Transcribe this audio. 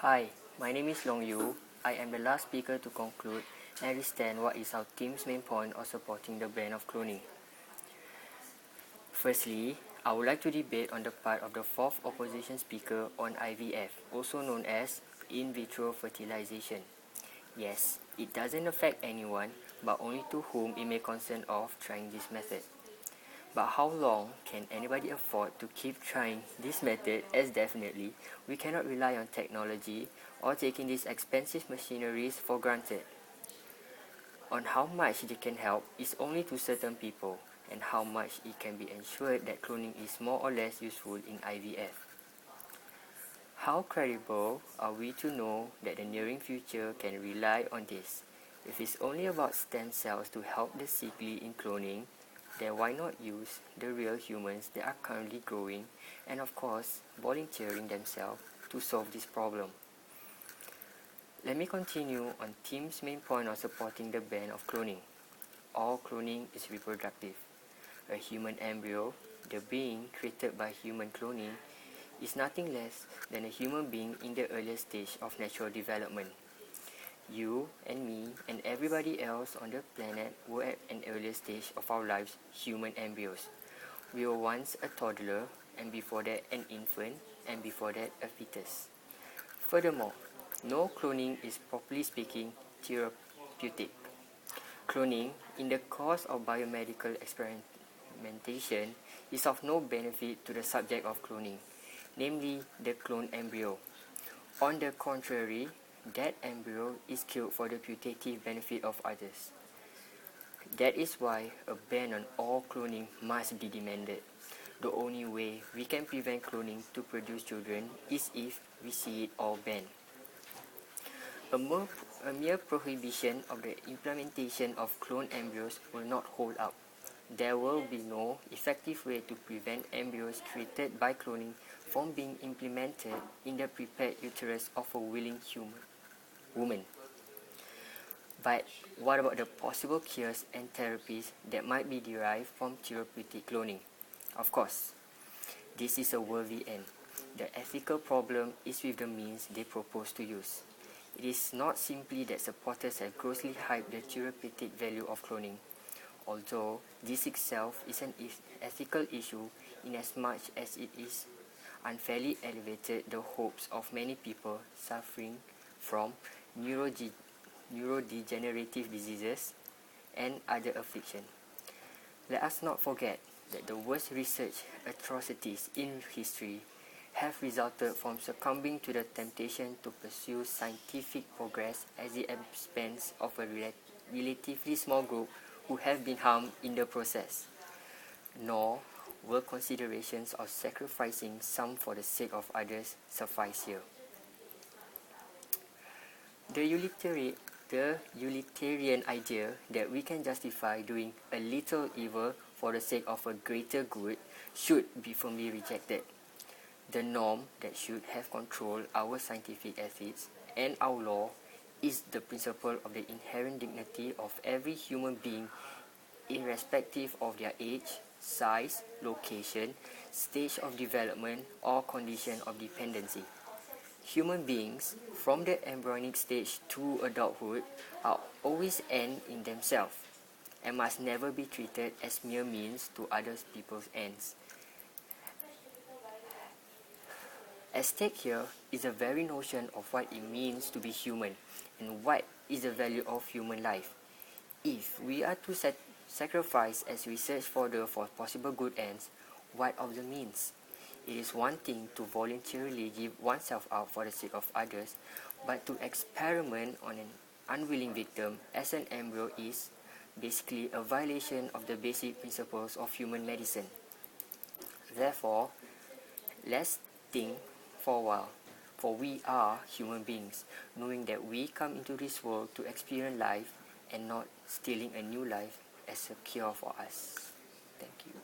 Hi, my name is Leong. I am the last speaker to conclude and understand what is our team's main point of supporting the ban of cloning. Firstly, I would like to debate on the part of the fourth opposition speaker on IVF, also known as in vitro fertilization. Yes, it doesn't affect anyone, but only to whom it may concern of trying this method. But how long can anybody afford to keep trying this method, as definitely we cannot rely on technology or taking these expensive machineries for granted. On how much they can help is only to certain people, and how much it can be ensured that cloning is more or less useful in IVF. How credible are we to know that the nearing future can rely on this? If it's only about stem cells to help the sickly in cloning, then why not use the real humans that are currently growing and of course volunteering themselves to solve this problem? Let me continue on Tim's main point of supporting the ban of cloning. All cloning is reproductive. A human embryo, the being created by human cloning, is nothing less than a human being in the earliest stage of natural development. You and me and everybody else on the planet were at an earlier stage of our lives human embryos. We were once a toddler, and before that an infant, and before that a fetus. Furthermore, no cloning is properly speaking therapeutic. Cloning, in the course of biomedical experimentation, is of no benefit to the subject of cloning, namely the cloned embryo. On the contrary, that embryo is killed for the putative benefit of others. That is why a ban on all cloning must be demanded. The only way we can prevent cloning to produce children is if we see it all banned. A mere prohibition of the implementation of cloned embryos will not hold up. There will be no effective way to prevent embryos created by cloning from being implemented in the prepared uterus of a willing woman. But what about the possible cures and therapies that might be derived from therapeutic cloning? Of course, this is a worthy end. The ethical problem is with the means they propose to use. It is not simply that supporters have grossly hyped the therapeutic value of cloning, although this itself is an ethical issue inasmuch as it is unfairly elevated the hopes of many people suffering from neurodegenerative diseases and other afflictions. Let us not forget that the worst research atrocities in history have resulted from succumbing to the temptation to pursue scientific progress at the expense of a relatively small group who have been harmed in the process. Nor will considerations of sacrificing some for the sake of others suffice here. The utilitarian idea that we can justify doing a little evil for the sake of a greater good should be firmly rejected. The norm that should have controlled our scientific ethics and our law is the principle of the inherent dignity of every human being, irrespective of their age, size, location, stage of development, or condition of dependency. Human beings, from the embryonic stage to adulthood, are always end in themselves and must never be treated as mere means to other people's ends. At stake here is the very notion of what it means to be human and what is the value of human life. If we are to sacrifice as we search for possible good ends, what of the means? It is one thing to voluntarily give oneself up for the sake of others, but to experiment on an unwilling victim as an embryo is basically a violation of the basic principles of human medicine. Therefore, let's think for a while, for we are human beings, knowing that we come into this world to experience life and not stealing a new life as a cure for us. Thank you.